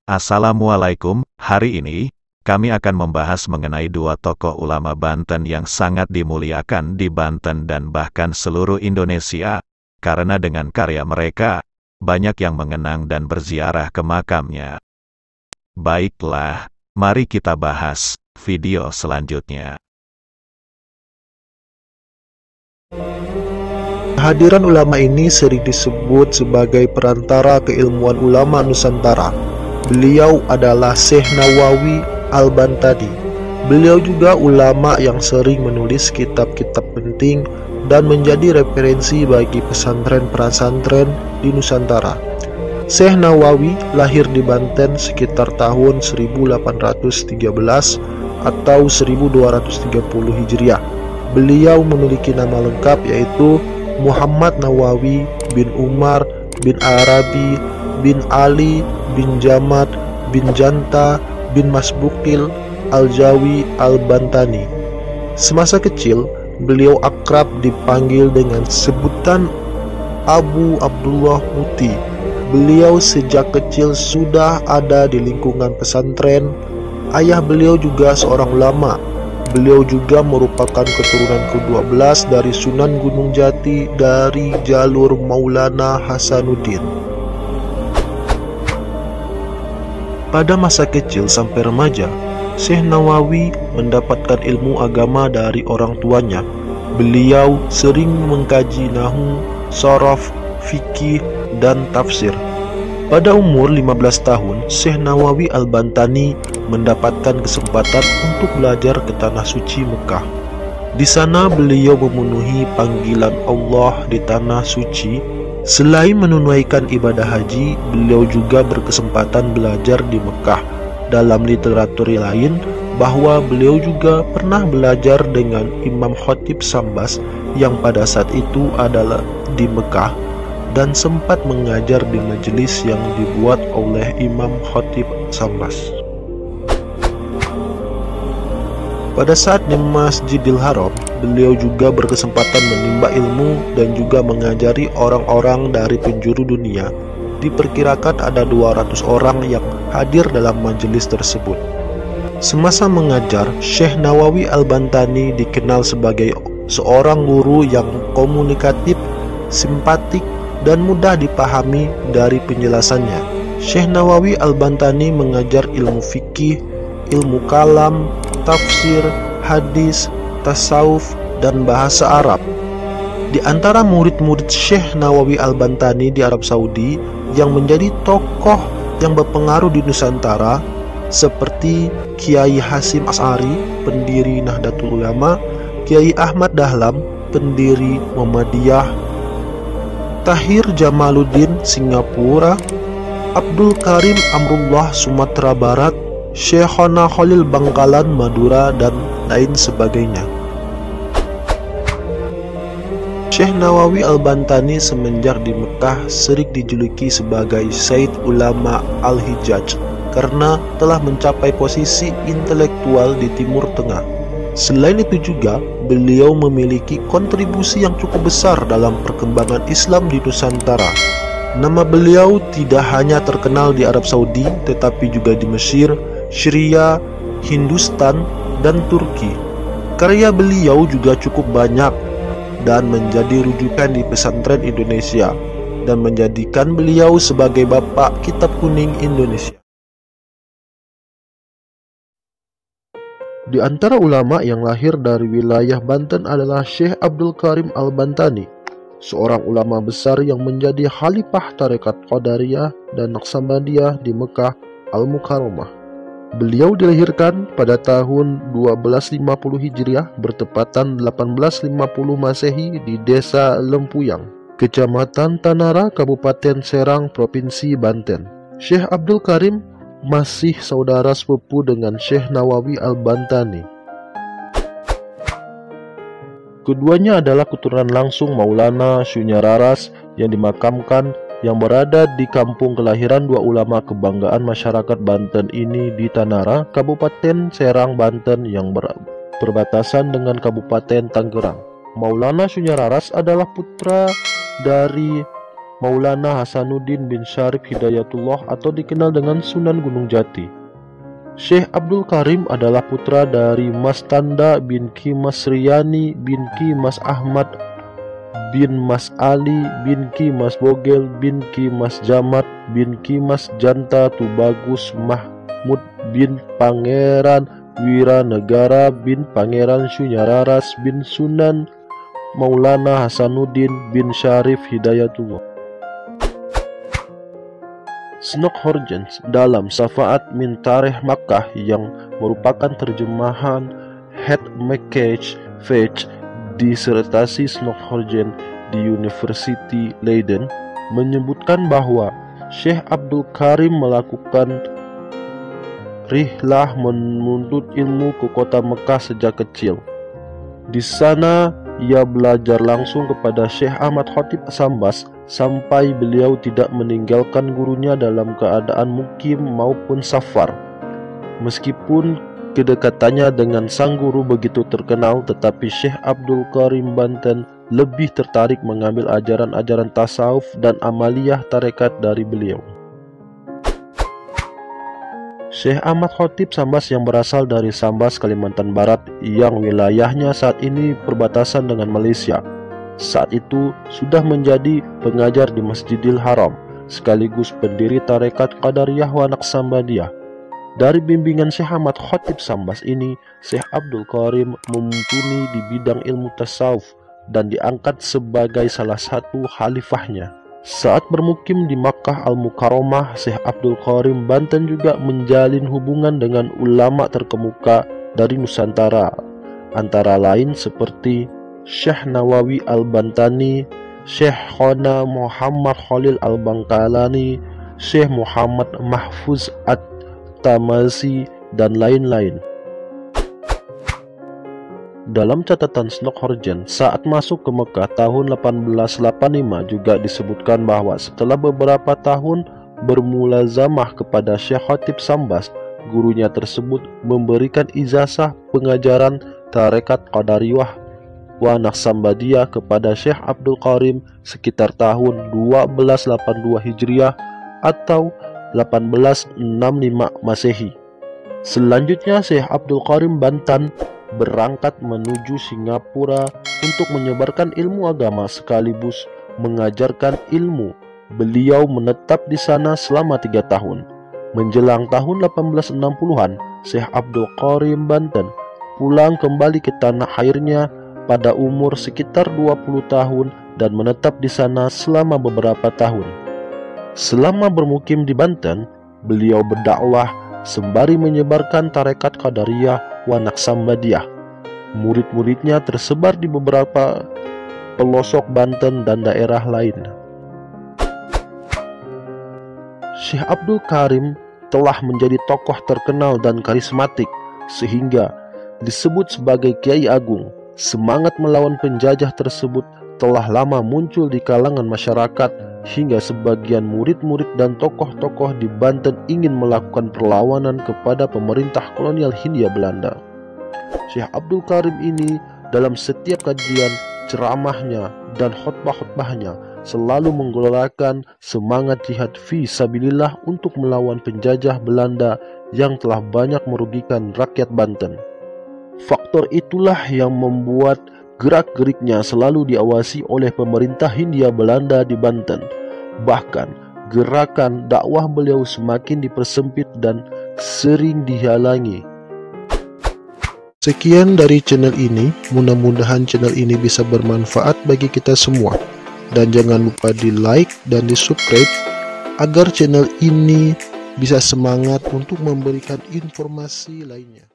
Assalamualaikum, hari ini, kami akan membahas mengenai dua tokoh ulama Banten yang sangat dimuliakan di Banten dan bahkan seluruh Indonesia, karena dengan karya mereka, banyak yang mengenang dan berziarah ke makamnya. Baiklah, mari kita bahas video selanjutnya. Kehadiran ulama ini sering disebut sebagai perantara keilmuan ulama Nusantara. Beliau adalah Syekh Nawawi Al-Bantani. Beliau juga ulama yang sering menulis kitab-kitab penting dan menjadi referensi bagi pesantren-pesantren di Nusantara. Syekh Nawawi lahir di Banten sekitar tahun 1813 atau 1230 Hijriah. Beliau memiliki nama lengkap yaitu Muhammad Nawawi bin Umar bin Arabi bin Ali bin Jamad bin Janta bin Masbukil Al-Jawi Al-Bantani. Semasa kecil, beliau akrab dipanggil dengan sebutan Abu Abdullah Muti. Beliau sejak kecil sudah ada di lingkungan pesantren. Ayah beliau juga seorang ulama. Beliau juga merupakan keturunan ke-12 dari Sunan Gunung Jati dari jalur Maulana Hasanuddin. Pada masa kecil sampai remaja, Syekh Nawawi mendapatkan ilmu agama dari orang tuanya. Beliau sering mengkaji nahwu, sharaf, fikih, dan tafsir. Pada umur 15 tahun, Syekh Nawawi Al-Bantani mendapatkan kesempatan untuk belajar ke Tanah Suci Mekah. Di sana beliau memenuhi panggilan Allah di Tanah Suci. Selain menunaikan ibadah haji, beliau juga berkesempatan belajar di Mekah. Dalam literatur lain, bahwa beliau juga pernah belajar dengan Imam Khatib Sambas yang pada saat itu adalah di Mekah, dan sempat mengajar di majelis yang dibuat oleh Imam Khatib Sambas. Pada saat di Masjidil Haram, beliau juga berkesempatan menimba ilmu dan juga mengajari orang-orang dari penjuru dunia. Diperkirakan ada 200 orang yang hadir dalam majelis tersebut. Semasa mengajar, Syekh Nawawi Al-Bantani dikenal sebagai seorang guru yang komunikatif, simpatik, dan mudah dipahami dari penjelasannya. Syekh Nawawi Al-Bantani mengajar ilmu fikih, ilmu kalam, tafsir, hadis, tasawuf, dan bahasa Arab. Di antara murid-murid Syekh Nawawi Al-Bantani di Arab Saudi yang menjadi tokoh yang berpengaruh di Nusantara seperti Kiai Hasyim Asy'ari, pendiri Nahdlatul Ulama, Kiai Ahmad Dahlam, pendiri Muhammadiyah, Tahir Jamaluddin Singapura, Abdul Karim Amrullah Sumatera Barat, Syekhona Khalil Bangkalan Madura, dan lain sebagainya. Syekh Nawawi Al-Bantani semenjak di Mekah sering dijuluki sebagai Said Ulama Al-Hijaz karena telah mencapai posisi intelektual di Timur Tengah. Selain itu juga, beliau memiliki kontribusi yang cukup besar dalam perkembangan Islam di Nusantara. Nama beliau tidak hanya terkenal di Arab Saudi, tetapi juga di Mesir, Syria, Hindustan, dan Turki. Karya beliau juga cukup banyak dan menjadi rujukan di pesantren Indonesia dan menjadikan beliau sebagai bapak kitab kuning Indonesia. Di antara ulama yang lahir dari wilayah Banten adalah Syekh Abdul Karim Al-Bantani, seorang ulama besar yang menjadi khalifah tarekat Qadariyah dan Naqsabandiyah di Mekah Al-Mukarramah. Beliau dilahirkan pada tahun 1250 Hijriah bertepatan 1850 Masehi di Desa Lempuyang, Kecamatan Tanara, Kabupaten Serang, Provinsi Banten. Syekh Abdul Karim masih saudara sepupu dengan Syekh Nawawi Al-Bantani. Keduanya adalah keturunan langsung Maulana Syunyararas yang dimakamkan yang berada di kampung kelahiran dua ulama kebanggaan masyarakat Banten ini di Tanara, Kabupaten Serang, Banten yang berbatasan dengan Kabupaten Tangerang. Maulana Syunyararas adalah putra dari Maulana Hasanuddin bin Syarif Hidayatullah atau dikenal dengan Sunan Gunung Jati. Syekh Abdul Karim adalah putra dari Mas Tanda bin Ki Mas Riyani bin Ki Mas Ahmad bin Mas Ali bin Ki Mas Bogel bin Ki Mas Jamat bin Ki Mas Janta Tubagus Mahmud bin Pangeran Wiranegara bin Pangeran Sunyararas bin Sunan Maulana Hasanuddin bin Syarif Hidayatullah. Snok Horgens dalam Safaat min Tarikh Makkah yang merupakan terjemahan Het Makkah Fetch disertasi Snok Horgens di University Leiden menyebutkan bahwa Syekh Abdul Karim melakukan rihlah menuntut ilmu ke kota Mekah sejak kecil. Di sana ia belajar langsung kepada Syekh Ahmad Khatib Sambas sampai beliau tidak meninggalkan gurunya dalam keadaan mukim maupun safar. Meskipun kedekatannya dengan sang guru begitu terkenal, tetapi Syekh Abdul Karim Banten lebih tertarik mengambil ajaran-ajaran tasawuf dan amaliyah tarekat dari beliau. Syekh Ahmad Khatib Sambas yang berasal dari Sambas, Kalimantan Barat, yang wilayahnya saat ini perbatasan dengan Malaysia, saat itu sudah menjadi pengajar di Masjidil Haram, sekaligus pendiri tarekat Qadariyah wa Naqsabandiyah. Dari bimbingan Syekh Ahmad Khatib Sambas ini, Syekh Abdul Karim mumpuni di bidang ilmu tasawuf dan diangkat sebagai salah satu khalifahnya. Saat bermukim di Makkah Al-Mukarramah, Syekh Abdul Karim Banten juga menjalin hubungan dengan ulama terkemuka dari Nusantara, antara lain seperti Syekh Nawawi Al-Bantani, Syekh Khona Muhammad Khalil Al-Bangkalani, Syekh Muhammad Mahfuz At-Tamasi, dan lain-lain. Dalam catatan Snok Horgens, saat masuk ke Mekah tahun 1885 juga disebutkan bahwa setelah beberapa tahun bermulazamah kepada Syekh Khatib Sambas, gurunya tersebut memberikan ijazah pengajaran tarekat Qadariyah wa Naqsabandiyah kepada Syekh Abdul Karim sekitar tahun 1282 Hijriah atau 1865 Masehi. Selanjutnya Syekh Abdul Karim Banten berangkat menuju Singapura untuk menyebarkan ilmu agama sekaligus mengajarkan ilmu. Beliau menetap di sana selama 3 tahun. Menjelang tahun 1860-an, Syekh Abdul Karim Banten pulang kembali ke tanah airnya pada umur sekitar 20 tahun dan menetap di sana selama beberapa tahun. Selama bermukim di Banten, beliau berdakwah sembari menyebarkan tarekat Qadariyah wa Naqsabandiyah. Murid-muridnya tersebar di beberapa pelosok Banten dan daerah lain. Syekh Abdul Karim telah menjadi tokoh terkenal dan karismatik sehingga disebut sebagai Kiai Agung. Semangat melawan penjajah tersebut telah lama muncul di kalangan masyarakat hingga sebagian murid-murid dan tokoh-tokoh di Banten ingin melakukan perlawanan kepada pemerintah kolonial Hindia Belanda. Syekh Abdul Karim ini dalam setiap kajian, ceramahnya, dan khutbah-khutbahnya selalu menggelorakan semangat jihad fi sabilillah untuk melawan penjajah Belanda yang telah banyak merugikan rakyat Banten. Faktor itulah yang membuat gerak-geriknya selalu diawasi oleh pemerintah Hindia Belanda di Banten. Bahkan gerakan dakwah beliau semakin dipersempit dan sering dihalangi. Sekian dari channel ini, mudah-mudahan channel ini bisa bermanfaat bagi kita semua. Dan jangan lupa di like dan di subscribe agar channel ini bisa semangat untuk memberikan informasi lainnya.